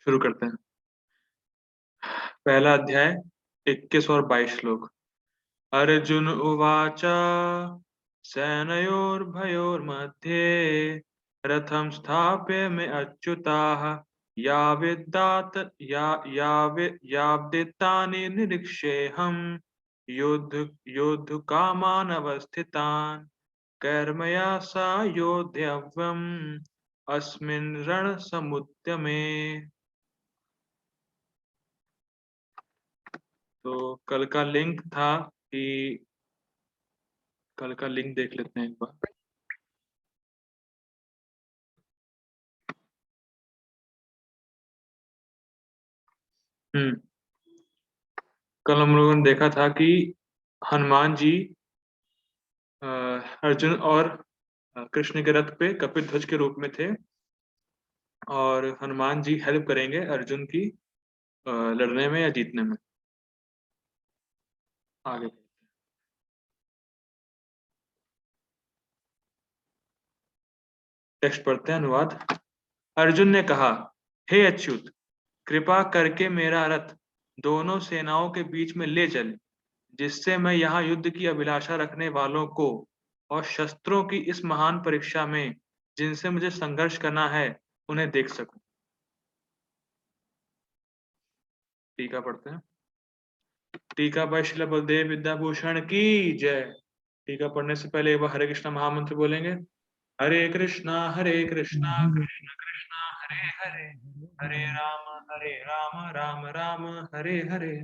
शुरू करते हैं। पहला अध्याय 21 और 22 श्लोक। अर्जुन उवाच सेनयोर्भयोर्मध्ये रथं स्थाप्य में अच्युताः यावदितानि निरीक्षेऽहं योद्धुकामान् अवस्थितान् कर्मया सायोध्यव्यम् अस्मिन् रणसमुद्यमे। तो कल का लिंक था कि कल का लिंक देख लेते हैं एक बार। हम्म कल हम लोगों ने देखा था कि हनुमान जी अ, अर्जुन और कृष्ण के रथ पे कपिध्वज के रूप में थे और हनुमान जी हेल्प करेंगे अर्जुन की लड़ने में या जीतने में। आगे टेक्स्ट पढ़ते हैं, अनुवाद। अर्जुन ने कहा, हे अच्युत, कृपा करके मेरा रथ दोनों सेनाओं के बीच में ले चल, जिससे मैं यहाँ युद्ध की अभिलाषा रखने वालों को और शस्त्रों की इस महान परीक्षा में जिनसे मुझे संघर्ष करना है उन्हें देख सकूं। टीका पढ़ते हैं। टीका बाय श्रील बलदेव विद्याभूषण की जय। टीका पढ़ने से पहले एक बार हरे कृष्णा महामंत्र बोलेंगे। हरे कृष्णा कृष्णा कृष्णा हरे हरे, हरे राम राम राम हरे हरे।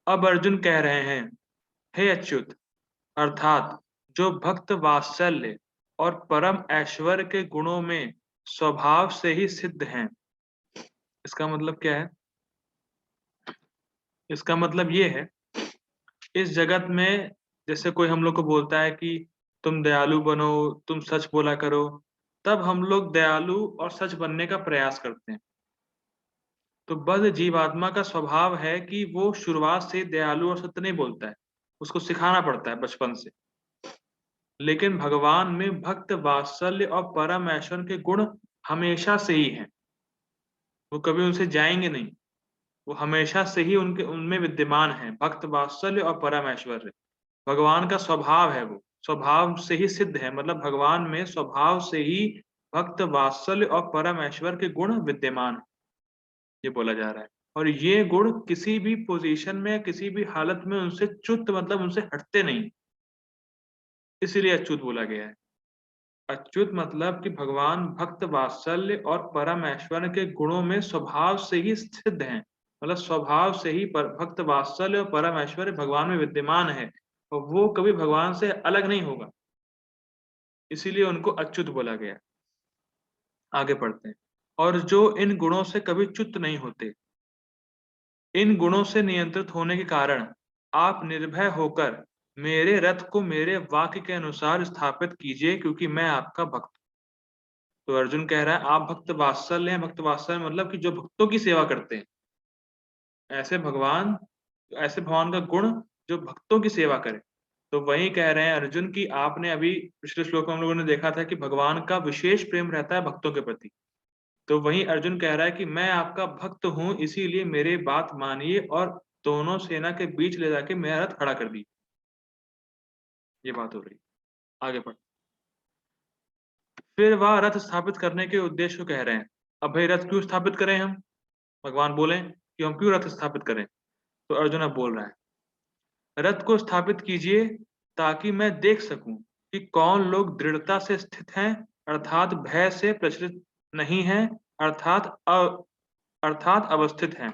अब अर्जुन कह रहे हैं, हे अच्युत, अर्थात जो भक्त वात्सल्य और परम ऐश्वर्य के गुणों में स्वभाव से ही सिद्ध हैं। इसका मतलब क्या है? इसका मतलब ये है, इस जगत में जैसे कोई हम लोग को बोलता है कि तुम दयालु बनो, तुम सच बोला करो, तब हम लोग दयालु और सच बनने का प्रयास करते हैं। तो बद्ध जीवात्मा का स्वभाव है कि वो शुरुआत से दयालु और सत्य नहीं बोलता है, उसको सिखाना पड़ता है बचपन से। लेकिन भगवान में भक्त वात्सल्य और परम ऐश्वर्य के गुण हमेशा से ही हैं, वो कभी उनसे जाएंगे नहीं। वो हमेशा से ही उनके उनमें विद्यमान है, भक्त वात्सल्य और परम ऐश्वर्य भगवान का स्वभाव है। वो स्वभाव से ही सिद्ध है, मतलब भगवान में स्वभाव से ही भक्त वात्सल्य और परम ऐश्वर्य के गुण विद्यमान है, ये बोला जा रहा है। और ये गुण किसी भी पोजीशन में किसी भी हालत में उनसे च्युत मतलब उनसे हटते नहीं, इसीलिए अच्युत बोला गया है। अच्युत मतलब कि भगवान भक्त वात्सल्य और परम ऐश्वर्य के गुणों में स्वभाव से ही सिद्ध हैं, मतलब स्वभाव से ही भक्त वात्सल्य और परम ऐश्वर्य भगवान में विद्यमान है और वो कभी भगवान से अलग नहीं होगा, इसीलिए उनको अच्युत बोला गया। आगे पढ़ते हैं। और जो इन गुणों से कभी च्युत नहीं होते, इन गुणों से नियंत्रित होने के कारण आप निर्भय होकर मेरे रथ को मेरे वाक्य के अनुसार स्थापित कीजिए, क्योंकि मैं आपका भक्त। तो अर्जुन कह रहा है, आप भक्त वात्सल्य हैं। भक्त वात्सल्य मतलब कि जो भक्तों की सेवा करते हैं, ऐसे भगवान, ऐसे भगवान का गुण जो भक्तों की सेवा करे। तो वही कह रहे हैं अर्जुन की, आपने अभी पिछले श्लोक में हम लोगों ने देखा था कि भगवान का विशेष प्रेम रहता है भक्तों के प्रति। तो वही अर्जुन कह रहा है कि मैं आपका भक्त हूं, इसीलिए मेरे बात मानिए और दोनों सेना के बीच ले जाके मेरा रथ खड़ा कर दी। ये बात हो रही। आगे बढ़। फिर वह रथ स्थापित करने के उद्देश्य को कह रहे हैं। अब भाई रथ क्यों स्थापित करें हम? भगवान बोले कि हम क्यों रथ स्थापित करें? तो अर्जुन अब बोल रहा है, रथ को स्थापित कीजिए ताकि मैं देख सकूं कि कौन लोग दृढ़ता से स्थित हैं, अर्थात भय से प्रचलित नहीं है, अर्थात अर्थात अवस्थित हैं।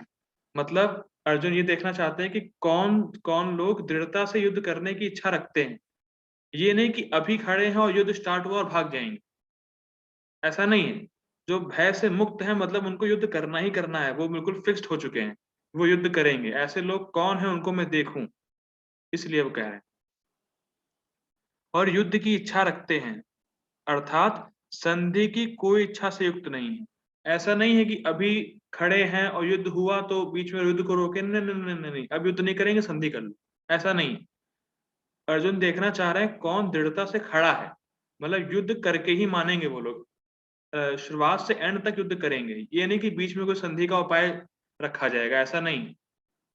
मतलब अर्जुन ये देखना चाहते हैं कि कौन कौन लोग दृढ़ता से युद्ध करने की इच्छा रखते हैं। ये नहीं कि अभी खड़े हैं और युद्ध स्टार्ट हुआ और भाग जाएंगे, ऐसा नहीं है। जो भय से मुक्त है मतलब उनको युद्ध करना ही करना है, वो बिल्कुल फिक्स्ड हो चुके हैं, वो युद्ध करेंगे। ऐसे लोग कौन है उनको मैं देखूं, इसलिए वो कह रहे हैं। और युद्ध की इच्छा रखते हैं, अर्थात संधि की कोई इच्छा से युक्त नहीं है। ऐसा नहीं है कि अभी खड़े हैं और युद्ध हुआ तो बीच में युद्ध को रोके, नहीं नहीं नहीं नहीं नहीं, अब युद्ध नहीं करेंगे, संधि कर लो, ऐसा नहीं। अर्जुन देखना चाह रहे हैं कौन दृढ़ता से खड़ा है, मतलब युद्ध करके ही मानेंगे वो लोग। शुरुआत से एंड तक युद्ध करेंगे। ये नहीं कि बीच में कोई संधि का उपाय रखा जाएगा, ऐसा नहीं।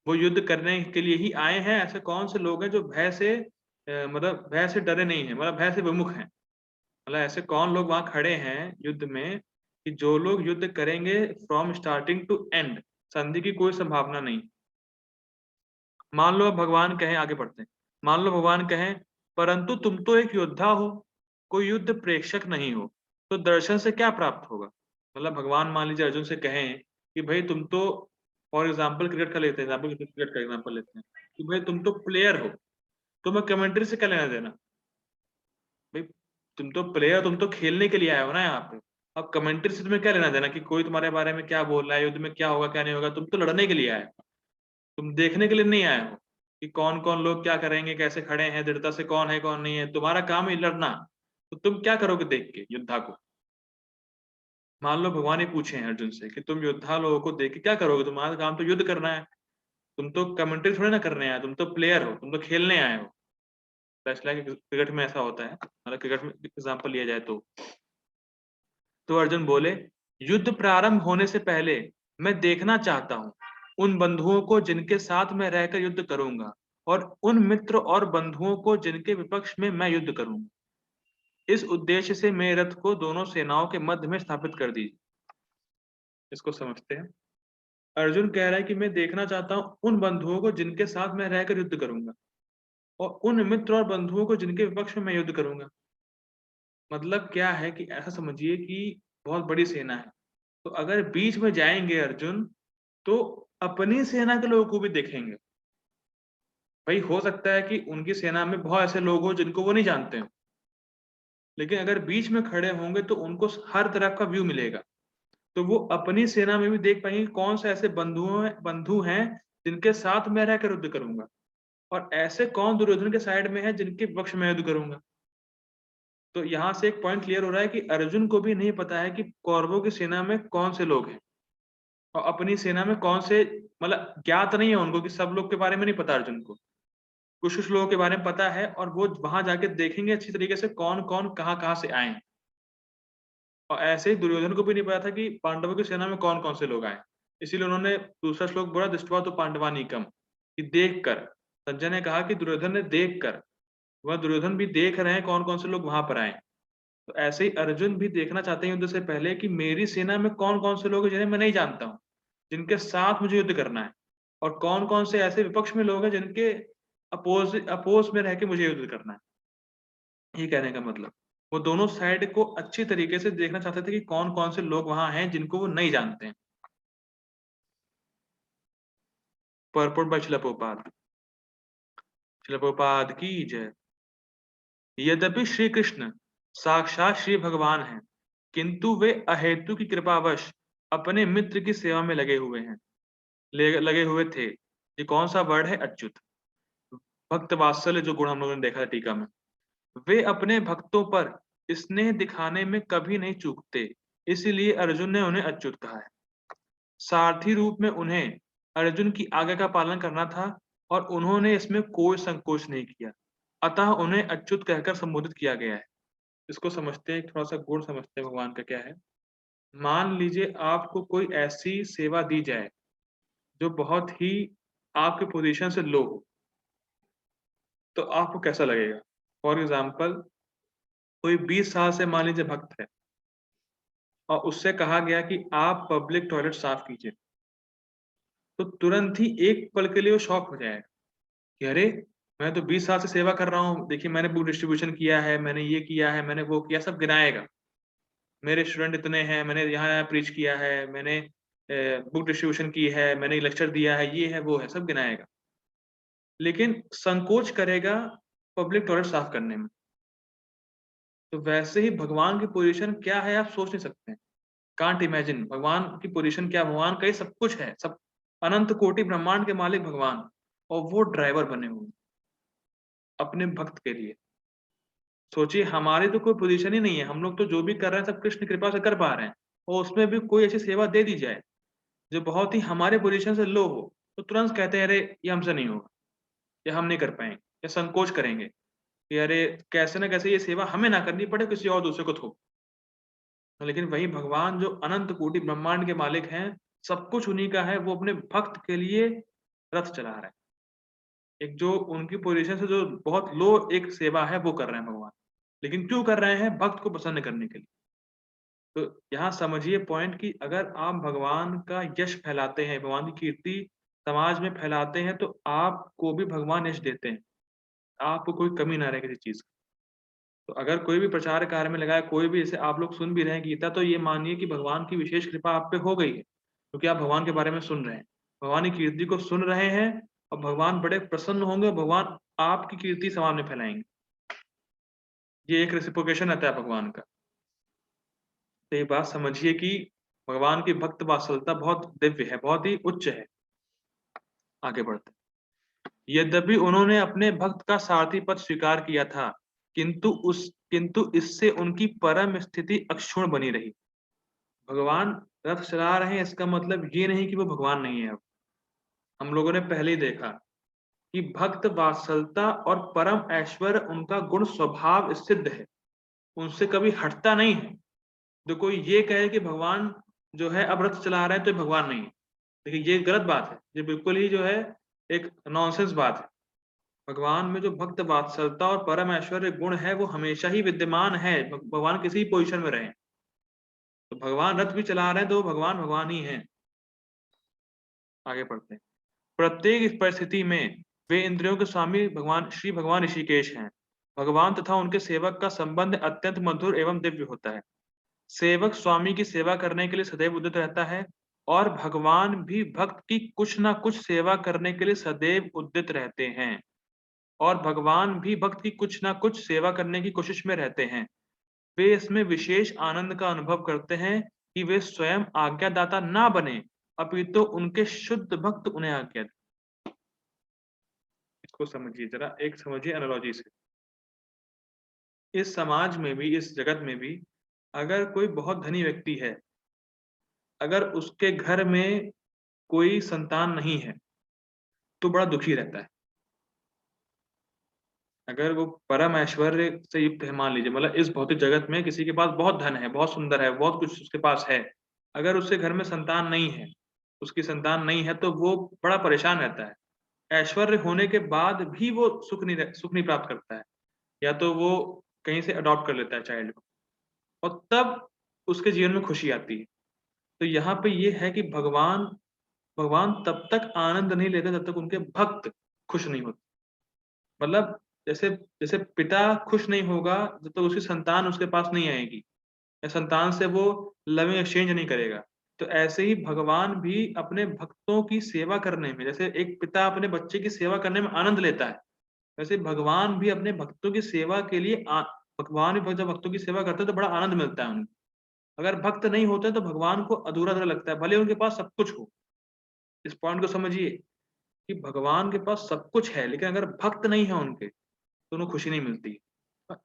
वो युद्ध करने के लिए ही आए हैं। ऐसे कौन से लोग हैं जो भय से मतलब भय से डरे नहीं हैं, मतलब भय से विमुख हैं। मतलब ऐसे कौन लोग वहां खड़े हैं युद्ध में कि जो लोग युद्ध करेंगे फ्रॉम स्टार्टिंग टू एंड, संधि की कोई संभावना नहीं। मान लो अब भगवान कहें, आगे बढ़ते हैं। मान लो भगवान कहें, परंतु तुम तो एक योद्धा हो, कोई युद्ध प्रेक्षक नहीं हो, तो दर्शन से क्या प्राप्त होगा? मतलब भगवान मान लीजिए अर्जुन से कहें कि भाई तुम तो, फॉर एग्जाम्पल क्रिकेट का लेते हैं, क्रिकेट का एग्जाम्पल लेते हैं कि भाई तुम तो प्लेयर हो, तुम्हें कमेंट्री से क्या लेना देना? भाई तुम तो प्लेयर, तुम तो खेलने के लिए आए हो ना यहाँ पे। अब कमेंट्री से तुम्हें क्या लेना देना कि कोई तुम्हारे बारे में क्या बोल रहा है, युद्ध में क्या होगा क्या नहीं होगा? तुम तो लड़ने के लिए आए हो, तुम देखने के लिए नहीं आए हो कि कौन कौन लोग क्या करेंगे, कैसे खड़े हैं, दृढ़ता से कौन है कौन नहीं है। तुम्हारा काम ही लड़ना, तो तुम क्या करोगे देख के योद्धा को? मान लो भगवान ही पूछे हैं अर्जुन से कि तुम योद्धा लोगों को देख के क्या करोगे? तुम्हारा काम तो युद्ध करना है, तुम तो कमेंट्री थोड़ी ना करने आए, तुम तो प्लेयर हो, तुम तो खेलने आए हो। फैसला कि क्रिकेट में ऐसा होता है, मतलब क्रिकेट में एग्जाम्पल लिया जाए तो अर्जुन बोले, युद्ध प्रारंभ होने से पहले मैं देखना चाहता हूँ उन बंधुओं को जिनके साथ मैं रहकर युद्ध करूंगा, और उन मित्र और बंधुओं को जिनके विपक्ष में मैं युद्ध करूंगा। इस उद्देश्य से मेरे रथ को दोनों सेनाओं के मध्य में स्थापित कर दीजिए। इसको समझते हैं। अर्जुन कह रहा है कि मैं देखना चाहता हूँ उन बंधुओं को जिनके साथ मैं रहकर युद्ध करूंगा, और उन मित्र और बंधुओं को जिनके विपक्ष में मैं युद्ध करूंगा। मतलब क्या है कि ऐसा समझिए कि बहुत बड़ी सेना है, तो अगर बीच में जाएंगे अर्जुन, तो अपनी सेना के लोगों को भी देखेंगे। भाई हो सकता है कि उनकी सेना में बहुत ऐसे लोग हो जिनको वो नहीं जानते हो, लेकिन अगर बीच में खड़े होंगे तो उनको हर तरफ का व्यू मिलेगा। तो वो अपनी सेना में भी देख पाएंगे कि कौन से ऐसे बंधु हैं जिनके साथ मैं रहकर युद्ध करूंगा, और ऐसे कौन दुर्योधन के साइड में है जिनके पक्ष में युद्ध करूंगा। तो यहाँ से एक पॉइंट क्लियर हो रहा है कि अर्जुन को भी नहीं पता है कि कौरवों की सेना में कौन से लोग हैं, और अपनी सेना में कौन से, मतलब ज्ञात नहीं है उनको कि सब लोग के बारे में नहीं पता अर्जुन को। कुछ कुछ लोगों के बारे में पता है, और वो वहां जाके देखेंगे अच्छी तरीके से कौन कौन कहाँ कहाँ से आए हैं। और ऐसे ही दुर्योधन को भी नहीं पता था कि पांडवों की सेना में कौन कौन से लोग आए। इसीलिए उन्होंने दूसरा श्लोक बोला, दृष्टवा तो पांडवानीकम, कि देख कर। संजय ने कहा कि दुर्योधन ने देख कर, वह दुर्योधन भी देख रहे हैं कौन कौन से लोग वहां पर आए। तो ऐसे ही अर्जुन भी देखना चाहते हैं युद्ध से पहले कि मेरी सेना में कौन कौन से लोग हैं जिन्हें मैं नहीं जानता हूँ, जिनके साथ मुझे युद्ध करना है, और कौन कौन से ऐसे विपक्ष में लोग हैं जिनके अपोज अपोज में रह के मुझे युद्ध करना है। ये कहने का मतलब, वो दोनों साइड को अच्छी तरीके से देखना चाहते थे कि कौन कौन से लोग वहां हैं जिनको वो नहीं जानते हैं। परपुर बाय शिला प्रभुपाद की जय। यद्यपि श्री कृष्ण साक्षात श्री भगवान हैं, किंतु वे अहेतु की कृपावश अपने मित्र की सेवा में लगे हुए हैं, लगे हुए थे। ये कौन सा वर्ड है? अच्युत। भक्त वात्सल्य जो गुण हम लोगों ने देखा था टीका में। वे अपने भक्तों पर स्नेह दिखाने में कभी नहीं चूकते, इसीलिए अर्जुन ने उन्हें अच्युत कहा है। सारथी रूप में उन्हें अर्जुन की आज्ञा का पालन करना था, और उन्होंने इसमें कोई संकोच नहीं किया, अतः उन्हें अच्युत कहकर संबोधित किया गया है। इसको समझते हैं, थोड़ा सा गुण समझते हैं भगवान का क्या है। मान लीजिए आपको कोई ऐसी सेवा दी जाए जो बहुत ही आपके पोजीशन से लो हो, तो आपको कैसा लगेगा? फॉर एग्जाम्पल, कोई 20 साल से मान लीजिए भक्त है, और उससे कहा गया कि आप पब्लिक टॉयलेट साफ कीजिए, तो तुरंत ही एक पल के लिए वो शॉक हो जाएगा कि अरे, मैं तो 20 साल से सेवा कर रहा हूँ, देखिए मैंने बुक डिस्ट्रीब्यूशन किया है, मैंने ये किया है, मैंने वो किया, सब गिनाएगा। मेरे स्टूडेंट इतने हैं, मैंने यहाँ प्रीच किया है, मैंने बुक डिस्ट्रीब्यूशन की है, मैंने लेक्चर दिया है, ये है वो है, सब गिनाएगा। लेकिन संकोच करेगा पब्लिक टॉयलेट साफ करने में। तो वैसे ही भगवान की पोजीशन क्या है आप सोच नहीं सकते। कांट इमेजिन भगवान की पोजीशन क्या। भगवान का ही सब कुछ है, सब अनंत कोटि ब्रह्मांड के मालिक भगवान, और वो ड्राइवर बने हुए हैं अपने भक्त के लिए। सोचिए हमारी तो कोई पोजीशन ही नहीं है, हम लोग तो जो भी कर रहे हैं सब कृष्ण कृपा से कर पा रहे हैं, और उसमें भी कोई ऐसी सेवा दे दी जाए जो बहुत ही हमारे पोजीशन से लो हो, तो तुरंत कहते हैं अरे ये हमसे नहीं होगा, या हम नहीं कर पाएंगे, या संकोच करेंगे कि अरे कैसे ना कैसे ये सेवा हमें ना करनी पड़े, किसी और दूसरे को थोप। लेकिन वही भगवान जो अनंत कोटि ब्रह्मांड के मालिक हैं, सब कुछ उन्हीं का है, वो अपने भक्त के लिए रथ चला रहे हैं। एक जो उनकी पोजीशन से जो बहुत लो एक सेवा है वो कर रहे हैं भगवान। लेकिन क्यों कर रहे हैं? भक्त को प्रसन्न करने के लिए। तो यहाँ समझिए पॉइंट कि अगर आप भगवान का यश फैलाते हैं, भगवान की कीर्ति समाज में फैलाते हैं, तो आपको भी भगवान यश देते हैं। आपको कोई कमी ना रहे किसी चीज़ की। तो अगर कोई भी प्रचार कार्य में लगा है, कोई भी जैसे आप लोग सुन भी रहे हैं गीता, तो ये मानिए कि भगवान की विशेष कृपा आप पे हो गई है, क्योंकि आप भगवान के बारे में सुन रहे हैं। भगवान की कीर्ति को सुन रहे हैं और भगवान बड़े प्रसन्न होंगे और भगवान आपकी कीर्ति समाज में फैलाएँगे। ये एक रेसिप्रोकेशन रहता है भगवान का। तो ये बात समझिए कि भगवान की भक्त वात्सलता बहुत दिव्य है, बहुत ही उच्च है। आगे बढ़ते हैं। यद्यपि उन्होंने अपने भक्त का सारथी पद स्वीकार किया था, किंतु इससे उनकी परम स्थिति अक्षुण्ण बनी रही। भगवान रथ चला रहे हैं इसका मतलब ये नहीं कि वो भगवान नहीं है अब। हम लोगों ने पहले ही देखा कि भक्त वात्सलता और परम ऐश्वर्य उनका गुण स्वभाव सिद्ध है, उनसे कभी हटता नहीं है। जो कोई ये कहे कि भगवान जो है अब रथ चला रहा है तो ये भगवान नहीं है। देखिए ये गलत बात है, ये बिल्कुल ही जो है एक नॉनसेंस बात है। भगवान में जो भक्त वात्सलता और परम ऐश्वर्य गुण है वो हमेशा ही विद्यमान है, भगवान किसी पोजीशन में रहे। तो भगवान रथ भी चला रहे हैं तो भगवान भगवान ही हैं। आगे बढ़ते हैं। प्रत्येक परिस्थिति में वे इंद्रियों के स्वामी भगवान ऋषिकेश हैं। भगवान तथा उनके सेवक का संबंध अत्यंत मधुर एवं दिव्य होता है। सेवक स्वामी की सेवा करने के लिए सदैव उद्यत रहता है और भगवान भी भक्त की कुछ ना कुछ सेवा करने के लिए सदैव उद्यत रहते हैं। और भगवान भी भक्त की कुछ ना कुछ सेवा करने की कोशिश में रहते हैं। वे इसमें विशेष आनंद का अनुभव करते हैं कि वे स्वयं आज्ञादाता ना बने, अपितु उनके शुद्ध भक्त उन्हें आज्ञा दें। इसको समझिए जरा, एक समझिए एनालॉजी से। इस समाज में भी, इस जगत में भी अगर कोई बहुत धनी व्यक्ति है, अगर उसके घर में कोई संतान नहीं है, तो बड़ा दुखी रहता है। अगर वो परम ऐश्वर्य से युक्त है, मान लीजिए मतलब इस भौतिक जगत में किसी के पास बहुत धन है, बहुत सुंदर है, बहुत कुछ उसके पास है। अगर उसके घर में संतान नहीं है, उसकी संतान नहीं है, तो वो बड़ा परेशान रहता है। ऐश्वर्य होने के बाद भी वो सुख नहीं प्राप्त करता है। या तो वो कहीं से अडॉप्ट कर लेता है चाइल्ड को और तब उसके जीवन में खुशी आती है। तो यहाँ पे ये है कि भगवान भगवान तब तक आनंद नहीं लेते जब तक उनके भक्त खुश नहीं होते। मतलब जैसे जैसे पिता खुश नहीं होगा जब तक उसकी संतान उसके पास नहीं आएगी या संतान से वो लविंग एक्सचेंज नहीं करेगा। तो ऐसे ही भगवान भी अपने भक्तों की सेवा करने में, जैसे एक पिता अपने बच्चे की सेवा करने में आनंद लेता है, वैसे भगवान भी अपने भक्तों की सेवा के लिए भगवान भी जब भक्तों की सेवा करते हैं तो बड़ा आनंद मिलता है उनको। अगर भक्त नहीं होते तो भगवान को अधूरा-अधूरा लगता है, भले उनके पास सब कुछ हो। इस पॉइंट को समझिए कि भगवान के पास सब कुछ है, लेकिन अगर भक्त नहीं है उनके, तो उन्हें खुशी नहीं मिलती।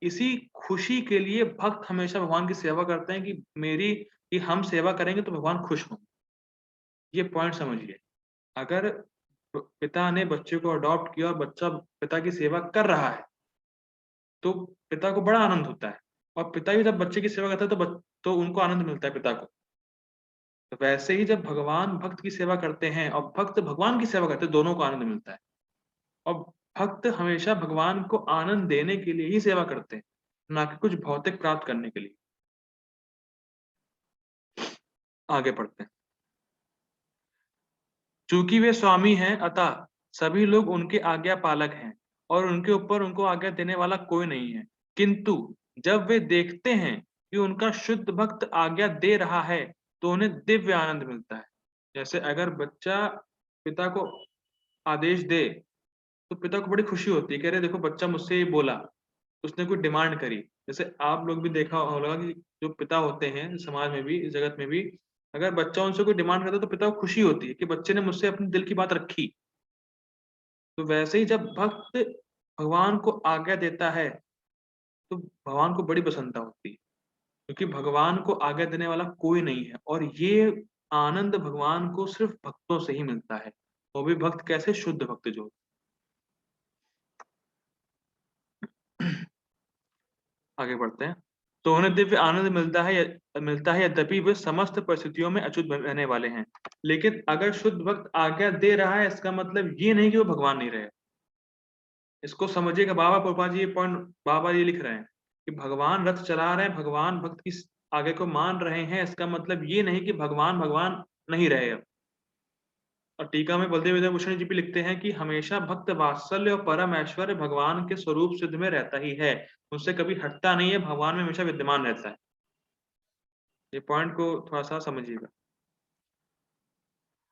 इसी खुशी के लिए भक्त हमेशा भगवान की सेवा करते हैं कि हम सेवा करेंगे तो भगवान खुश हों। ये पॉइंट समझिए। अगर पिता ने बच्चे को अडॉप्ट किया और बच्चा पिता की सेवा कर रहा है, तो पिता को बड़ा आनंद होता है और पिता भी जब बच्चे की सेवा करता है तो उनको आनंद मिलता है पिता को। तो वैसे ही जब भगवान भक्त की सेवा करते हैं और भक्त भगवान की सेवा करते हैं, दोनों को आनंद मिलता है। और भक्त हमेशा भगवान को आनंद देने के लिए ही सेवा करते हैं, ना कि कुछ भौतिक प्राप्त करने के लिए। आगे बढ़ते हैं। चूंकि वे स्वामी हैं, अतः सभी लोग उनके आज्ञा पालक हैं और उनके ऊपर उनको आज्ञा देने वाला कोई नहीं है। किंतु जब वे देखते हैं कि उनका शुद्ध भक्त आज्ञा दे रहा है, तो उन्हें दिव्य आनंद मिलता है। जैसे अगर बच्चा पिता को आदेश दे, तो पिता को बड़ी खुशी होती है, कह रहे देखो बच्चा मुझसे ये बोला, उसने कोई डिमांड करी। जैसे आप लोग भी देखा होगा कि जो पिता होते हैं समाज में भी, इस जगत में भी, अगर बच्चा उनसे कोई डिमांड करता है तो पिता को खुशी होती है कि बच्चे ने मुझसे अपने दिल की बात रखी। तो वैसे ही जब भक्त भगवान को आज्ञा देता है, तो भगवान को बड़ी प्रसन्नता होती है, क्योंकि भगवान को आज्ञा देने वाला कोई नहीं है और ये आनंद भगवान को सिर्फ भक्तों से ही मिलता है। वो भी भक्त कैसे? शुद्ध भक्त जो आगे बढ़ते हैं। तो उन्हें दिव्य आनंद मिलता है यद्यपि वे समस्त परिस्थितियों में अच्युत रहने वाले हैं। लेकिन अगर शुद्ध भक्त आज्ञा दे रहा है, इसका मतलब ये नहीं कि वो भगवान नहीं रहे। इसको समझिएगा, बाबा प्रभुपाद जी ये पॉइंट बाबा ये लिख रहे हैं कि भगवान रथ चला रहे हैं, भगवान भक्त की आगे को मान रहे हैं, इसका मतलब ये नहीं कि भगवान भगवान नहीं रहे अब। और टीका में बलदेव वेदांत भूषण जी भी लिखते हैं कि हमेशा भक्त वात्सल्य और परम ऐश्वर्य भगवान के स्वरूप सिद्ध में रहता ही है, उनसे कभी हटता नहीं है, भगवान में हमेशा विद्यमान रहता है। ये पॉइंट को थोड़ा सा समझिएगा।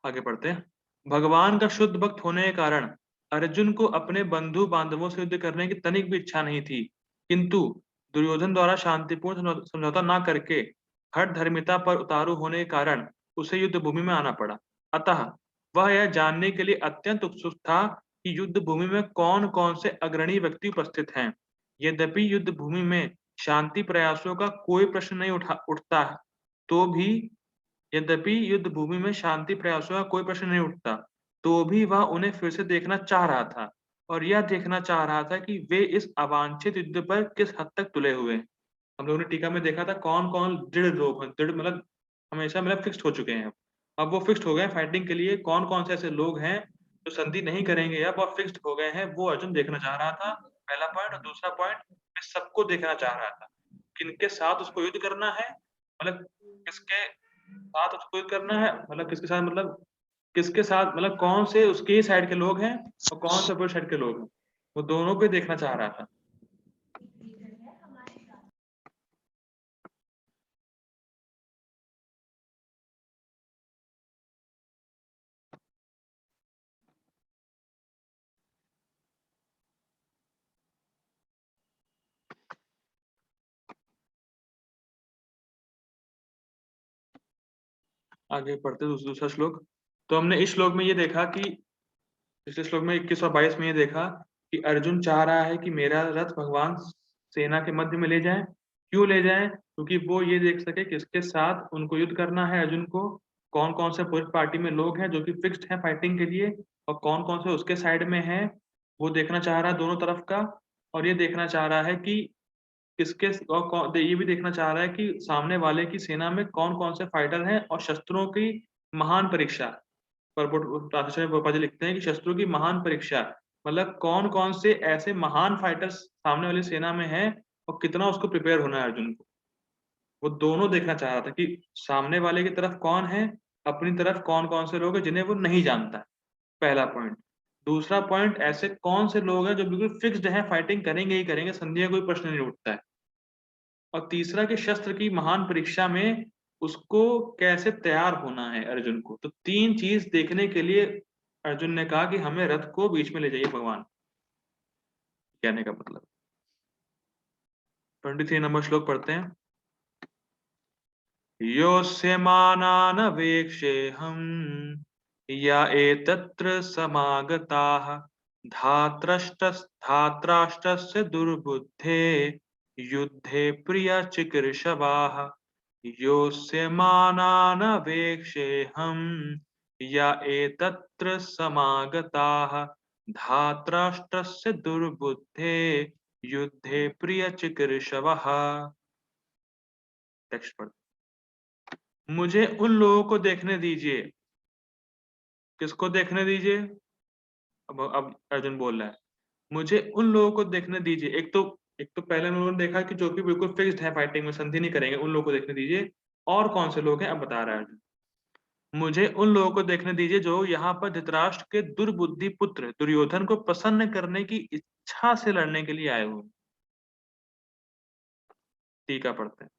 आगे बढ़ते हैं। भगवान का शुद्ध भक्त होने के कारण अर्जुन को अपने बंधु बांधवों से युद्ध करने की तनिक भी इच्छा नहीं थी, किंतु दुर्योधन द्वारा शांतिपूर्ण समझौता न करके हठ धर्मिता पर उतारू होने के कारण उसे युद्ध भूमि में आना पड़ा। अतः वह यह जानने के लिए अत्यंत उत्सुक था कि युद्ध भूमि में कौन कौन से अग्रणी व्यक्ति उपस्थित हैं। यद्यपि युद्ध भूमि में शांति प्रयासों का कोई प्रश्न नहीं उठता, तो भी यद्यपि युद्ध भूमि में शांति प्रयासों का कोई प्रश्न नहीं उठता, तो भी वह उन्हें फिर से देखना चाह रहा था और यह देखना चाह रहा था कि वे इस अवांछित युद्ध पर किस हद तक तुले हुए हैं। हम लोगों ने टीका में देखा था कौन-कौन दृढ़ लोग हैं, दृढ़ मतलब हमेशा मतलब फिक्स्ड हो चुके हैं। अब वो फिक्स्ड हो गए हैं फाइटिंग के लिए, कौन-कौन से ऐसे लोग हैं जो संधि नहीं करेंगे अब और फिक्स्ड हो गए हैं, वो अर्जुन देखना चाह रहा था, पहला पॉइंट। और दूसरा पॉइंट, मैं सबको देखना चाह रहा था, किनके साथ उसको युद्ध करना है, मतलब किसके साथ उसको युद्ध करना है, मतलब किसके साथ, मतलब किसके साथ, मतलब कौन से उसके ही साइड के लोग हैं और कौन से अपोजिट साइड के लोग हैं, वो दोनों को देखना चाह रहा था। आगे पढ़ते दूसरा श्लोक। तो हमने इस श्लोक में ये देखा कि पिछले श्लोक में 21 और 22 में ये देखा कि अर्जुन चाह रहा है कि मेरा रथ भगवान सेना के मध्य में ले जाए। क्यों ले जाए? क्योंकि वो ये देख सके किसके साथ उनको युद्ध करना है अर्जुन को, कौन कौन से अपोजिट पार्टी में लोग हैं जो कि फिक्स्ड हैं फाइटिंग के लिए, और कौन कौन से उसके साइड में हैं, वो देखना चाह रहा है दोनों तरफ का। और ये देखना चाह रहा है कि किसके और ये भी देखना चाह रहा है कि सामने वाले की सेना में कौन कौन से फाइटर हैं, और शस्त्रों की महान परीक्षा, ट्रांसलेशन में पापा जी लिखते हैं कि शस्त्रों की महान परीक्षा, मतलब कौन कौन से ऐसे महान फाइटर्स सामने वाली सेना में हैं और कितना उसको प्रिपेयर होना है अर्जुन को। वो दोनों देखना चाह रहा था कि सामने वाले की तरफ कौन है, अपनी तरफ कौन कौन से लोग हैं जिन्हें वो नहीं जानता है, पहला पॉइंट। दूसरा पॉइंट, ऐसे कौन से लोग हैं जो बिल्कुल फिक्स्ड हैं, फाइटिंग करेंगे ही करेंगे, संधि का कोई प्रश्न नहीं उठता है। और तीसरा कि शस्त्र की महान परीक्षा में उसको कैसे तैयार होना है अर्जुन को। तो तीन चीज देखने के लिए अर्जुन ने कहा कि हमें रथ को बीच में ले जाइए भगवान, कहने का मतलब। 23 नंबर श्लोक पढ़ते हैं। योऽस्य मानानवेक्षेऽहम् या एतत्र समागताः धात्राष्ट्रस्य दुर्बुद्धे युद्धे प्रियचिकीर्षवाः। योऽस्य मानानवेक्षेऽहम् या एतत्र समागताः धात्राष्ट्रस्य दुर्बुद्धे युद्धे प्रियचिकीर्षवः। टेक्स्ट पढ़। मुझे उन लोगों को देखने दीजिए। किसको देखने दीजिए? अब अर्जुन बोल रहा है, मुझे उन लोगों को देखने दीजिए। एक तो पहले हम लोगों ने देखा कि जो कि बिल्कुल फिक्स्ड है, फाइटिंग में संधि नहीं करेंगे, उन लोगों को देखने दीजिए। और कौन से लोग हैं अब बता रहा है अर्जुन। मुझे उन लोगों को देखने दीजिए जो यहाँ पर धृतराष्ट्र के दुर्बुद्धि पुत्र दुर्योधन को प्रसन्न करने की इच्छा से लड़ने के लिए आए हुए। टीका पढ़ते हैं।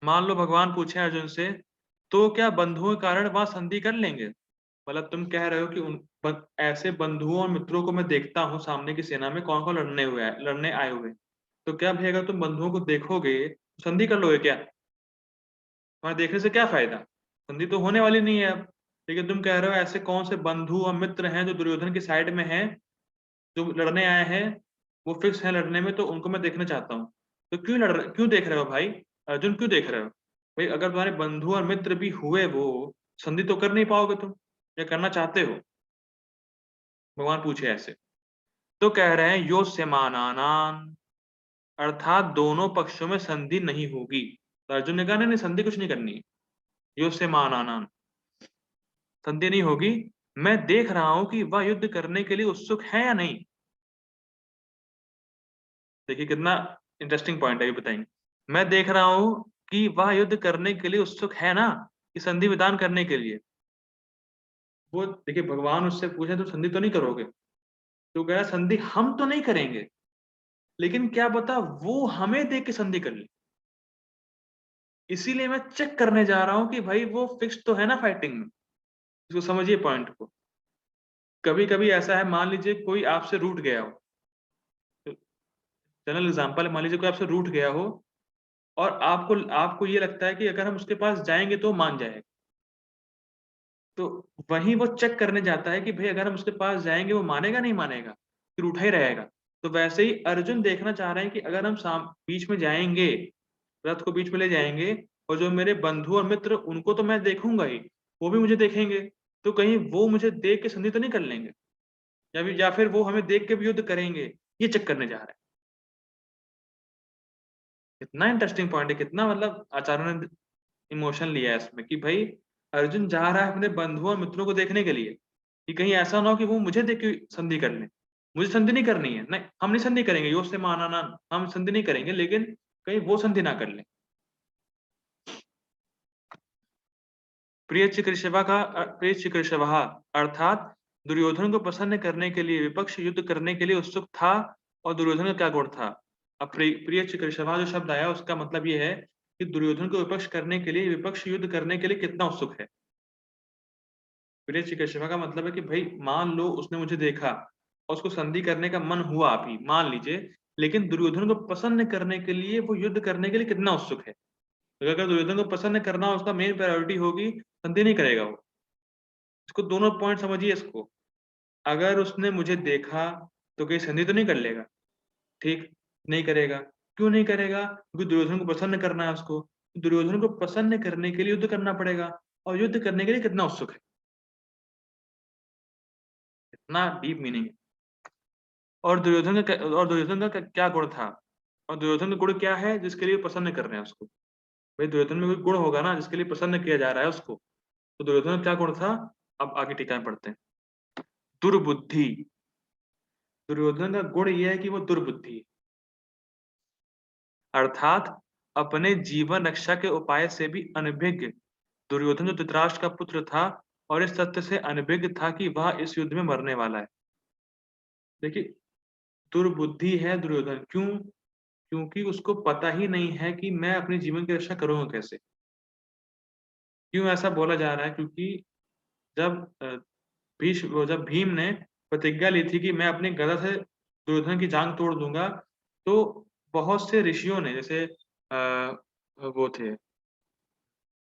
मान लो भगवान पूछे अर्जुन से, तो क्या बंधुओं के कारण वहां संधि कर लेंगे? मतलब तुम कह रहे हो कि ऐसे बंधुओं और मित्रों को मैं देखता हूँ सामने की सेना में कौन कौन लड़ने आए हुए, तो क्या भाई अगर तुम बंधुओं को देखोगे तो संधि कर लोगे क्या? तुम्हारे देखने से क्या फायदा? संधि तो होने वाली नहीं है अब। लेकिन तुम कह रहे हो ऐसे कौन से बंधु और मित्र हैं जो दुर्योधन की साइड में हैं, जो लड़ने आए हैं, वो फिक्स है लड़ने में, तो उनको मैं देखना चाहता हूँ। तो क्यों देख रहे हो भाई? अर्जुन क्यों देख रहे हो भाई? अगर तुम्हारे बंधु और मित्र भी हुए, वो संधि तो कर नहीं पाओगे तुम, या करना चाहते हो? भगवान पूछे ऐसे। तो कह रहे हैं यो समानानान, अर्थात दोनों पक्षों में संधि नहीं होगी। तो अर्जुन ने कहा नहीं, नहीं संधि कुछ नहीं करनी है, युष्य मानानान, संधि नहीं होगी। मैं देख रहा हूं कि वह युद्ध करने के लिए उत्सुक है या नहीं। देखिए कितना इंटरेस्टिंग पॉइंट है, ये बताएंगे। मैं देख रहा हूं कि वह युद्ध करने के लिए उत्सुक है ना, कि संधि विधान करने के लिए। वो देखिए भगवान उससे पूछे तो संधि तो नहीं करोगे, तो कह रहा संधि हम तो नहीं करेंगे, लेकिन क्या पता वो हमें देख के संधि कर ले। इसीलिए मैं चेक करने जा रहा हूं कि भाई वो फिक्स तो है ना फाइटिंग में। इसको समझिए पॉइंट को। कभी कभी ऐसा है, मान लीजिए कोई आपसे रूठ गया हो, जनरल एग्जांपल है, मान लीजिए कोई आपसे रूठ गया हो और आपको आपको ये लगता है कि अगर हम उसके पास जाएंगे तो वो मान जाएगा। तो वहीं वो चेक करने जाता है कि भाई अगर हम उसके पास जाएंगे वो मानेगा नहीं मानेगा, फिर उठा ही रहेगा। तो वैसे ही अर्जुन देखना चाह रहे हैं कि अगर हम बीच में जाएंगे, रथ को बीच में ले जाएंगे, और जो मेरे बंधु और मित्र उनको तो मैं देखूंगा ही, वो भी मुझे देखेंगे, तो कहीं वो मुझे देख के संधि तो नहीं कर लेंगे, या फिर वो हमें देख के भी युद्ध करेंगे। ये चेक करने जा रहे हैं। कितना इंटरेस्टिंग पॉइंट है, कितना मतलब आचार्यों ने इमोशन लिया है इसमें कि भाई अर्जुन जा रहा है अपने बंधुओं और मित्रों को देखने के लिए, कि कहीं ऐसा ना हो कि वो मुझे देख के संधि कर ले। मुझे संधि नहीं करनी है, नहीं हम नहीं संधि करेंगे, यो से मानाना, हम संधि नहीं करेंगे, लेकिन कहीं वो संधि ना कर ले। प्रिय चिकीर्षवः अर्थात दुर्योधन को प्रसन्न करने के लिए विपक्ष युद्ध करने के लिए उत्सुक था। और दुर्योधन का क्या गुण था? अब प्रिय चिकीर्षवः जो शब्द आया उसका मतलब ये है कि दुर्योधन को विपक्ष करने के लिए, विपक्ष युद्ध करने के लिए कितना उत्सुक है। प्रिय चिकित्सा का मतलब है कि भाई मान लो उसने मुझे देखा और उसको संधि करने का मन हुआ अभी, मान लीजिए, लेकिन दुर्योधन को प्रसन्न करने के लिए वो युद्ध करने के लिए कितना उत्सुक है। तो अगर दुर्योधन को प्रसन्न करना उसका मेन प्रायोरिटी होगी, संधि नहीं करेगा वो। इसको दोनों पॉइंट समझिए इसको। अगर उसने मुझे देखा तो कहीं संधि तो नहीं कर लेगा, ठीक, नहीं करेगा। क्यों नहीं करेगा? क्योंकि दुर्योधन को प्रसन्न करना है उसको। दुर्योधन को प्रसन्न करने के लिए युद्ध करना पड़ेगा, और युद्ध करने के लिए कितना उत्सुक है। इतना डीप मीनिंग है। और दुर्योधन का क्या गुण था? और दुर्योधन का गुण क्या है जिसके लिए प्रसन्न कर रहे हैं उसको? भाई दुर्योधन में कोई गुण होगा ना जिसके लिए प्रसन्न किया जा रहा है उसको। तो दुर्योधन का क्या गुण था? अब आगे टीका पढ़ते हैं। दुर्बुद्धि। दुर्योधन का गुण यह है कि वो दुर्बुद्धि है। अर्थात अपने जीवन रक्षा के उपाय से भी अनभिज्ञ दुर्योधन जो धृतराष्ट्र का पुत्र था, और इस तथ्य से अनभिज्ञ था कि वह इस युद्ध में मरने वाला है। देखिए दुर्बुद्धि है दुर्योधन, क्यों? क्योंकि उसको पता ही नहीं है कि मैं अपने जीवन की रक्षा करूंगा कैसे। क्यों ऐसा बोला जा रहा है? क्योंकि जब जब भीम ने प्रतिज्ञा ली थी कि मैं अपनी गदा से दुर्योधन की जांग तोड़ दूंगा, तो बहुत से ऋषियों ने, जैसे वो थे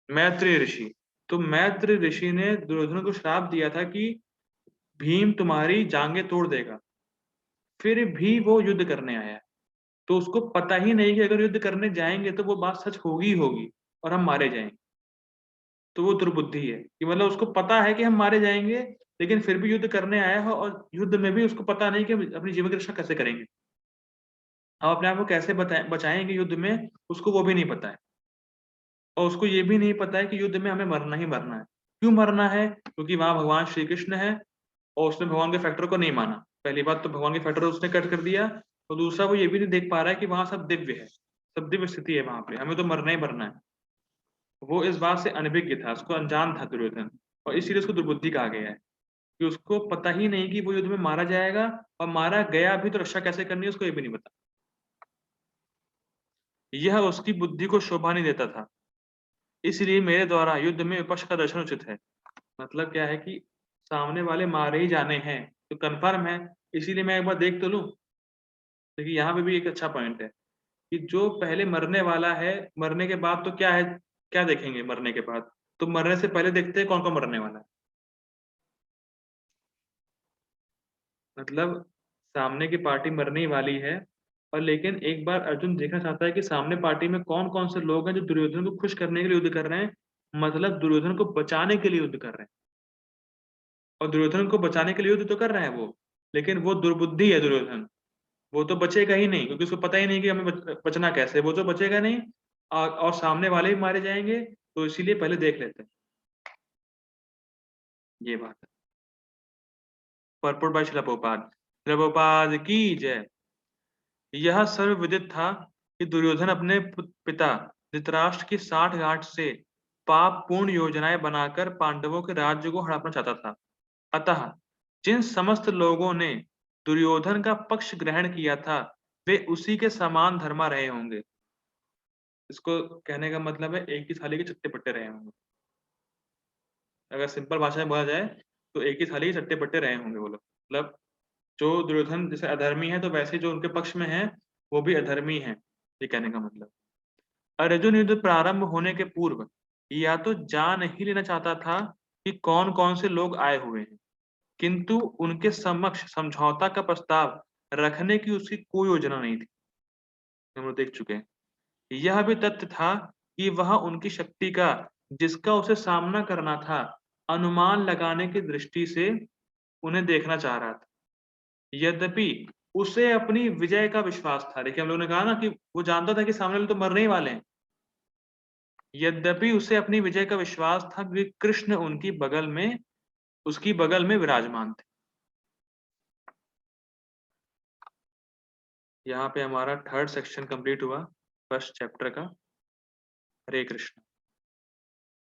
मैत्रेय ऋषि, तो मैत्रेय ऋषि ने दुर्योधन को श्राप दिया था कि भीम तुम्हारी जांघें तोड़ देगा। फिर भी वो युद्ध करने आया है। तो उसको पता ही नहीं कि अगर युद्ध करने जाएंगे तो वो बात सच होगी ही होगी और हम मारे जाएंगे। तो वो दुर्बुद्धि है कि मतलब उसको पता है कि हम मारे जाएंगे, लेकिन फिर भी युद्ध करने आया है, और युद्ध में भी उसको पता नहीं कि हम अपनी जीवन की रक्षा कैसे करेंगे, हम अपने आप को कैसे बचाएंगे युद्ध में, उसको वो भी नहीं पता है। और उसको ये भी नहीं पता है कि युद्ध में हमें मरना ही मरना है। क्यों मरना है? क्योंकि वहां भगवान श्री कृष्ण है, और उसने भगवान के फैक्टर को नहीं माना। पहली बात तो भगवान के फैक्टर उसने कट कर दिया, और दूसरा वो ये भी नहीं देख पा रहा है कि वहां सब दिव्य है, सब दिव्य स्थिति है वहां पे, हमें तो मरना ही मरना है। वो इस बात से अनभिज्ञ था, उसको अनजान था दुर्योधन, और इसीलिए उसको दुर्बुद्धि कहा गया है कि उसको पता ही नहीं कि वो युद्ध में मारा जाएगा, और मारा गया भी तो रक्षा कैसे करनी है उसको ये भी नहीं पता। यह उसकी बुद्धि को शोभा नहीं देता था, इसलिए मेरे द्वारा युद्ध में विपक्ष का दर्शन उचित है। मतलब क्या है कि सामने वाले मारे ही जाने हैं, तो कंफर्म है, इसीलिए मैं एक बार देख तो लूं। देखिए यहाँ पे भी एक अच्छा पॉइंट है कि जो पहले मरने वाला है, मरने के बाद तो क्या है, क्या देखेंगे मरने के बाद? तो मरने से पहले देखते हैं कौन कौन मरने वाला है। मतलब सामने की पार्टी मरने ही वाली है, और लेकिन एक बार अर्जुन देखना चाहता है कि सामने पार्टी में कौन कौन से लोग हैं जो दुर्योधन को खुश करने के लिए युद्ध कर रहे हैं, मतलब दुर्योधन को बचाने के लिए युद्ध कर रहे हैं। और दुर्योधन को बचाने के लिए युद्ध तो कर रहे हैं वो, लेकिन वो दुर्बुद्धि है दुर्योधन। वो तो बचेगा ही नहीं, क्योंकि उसको पता ही नहीं कि हमें बचना कैसे है, वो तो बचेगा नहीं। और सामने वाले भी मारे जाएंगे, तो इसीलिए पहले देख लेते हैं। ये बात है। परपुर शिला प्रभुपाद की जय। यह सर्वविदित था कि दुर्योधन अपने पिता धृतराष्ट्र की साठगांठ से पाप पूर्ण योजनाएं बनाकर पांडवों के राज्य को हड़पना चाहता था। अतः जिन समस्त लोगों ने दुर्योधन का पक्ष ग्रहण किया था, वे उसी के समान धर्मा रहे होंगे। इसको कहने का मतलब है एक ही थाली के चट्टे पट्टे रहे होंगे। अगर सिंपल भाषा में बोला जाए तो एक ही थाली के चट्टे पट्टे रहे होंगे वो लोग। मतलब जो दुर्योधन जैसे अधर्मी है, तो वैसे जो उनके पक्ष में है वो भी अधर्मी है, ये कहने का मतलब। अर्जुन युद्ध प्रारंभ होने के पूर्व या तो जान ही लेना चाहता था कि कौन कौन से लोग आए हुए हैं, किंतु उनके समक्ष समझौता का प्रस्ताव रखने की उसकी कोई योजना नहीं थी। हम लोग देख चुके हैं। यह भी तथ्य था कि वह उनकी शक्ति का, जिसका उसे सामना करना था, अनुमान लगाने की दृष्टि से उन्हें देखना चाह रहा था। यद्यपि उसे अपनी विजय का विश्वास था। देखिए, हम लोगों ने कहा ना कि वो जानता था कि सामने वाले तो मरने ही वाले हैं। यद्यपि उसे अपनी विजय का विश्वास था कि कृष्ण उनकी बगल में, उसकी बगल में विराजमान थे। यहाँ पे हमारा थर्ड सेक्शन कंप्लीट हुआ फर्स्ट चैप्टर का। हरे कृष्ण।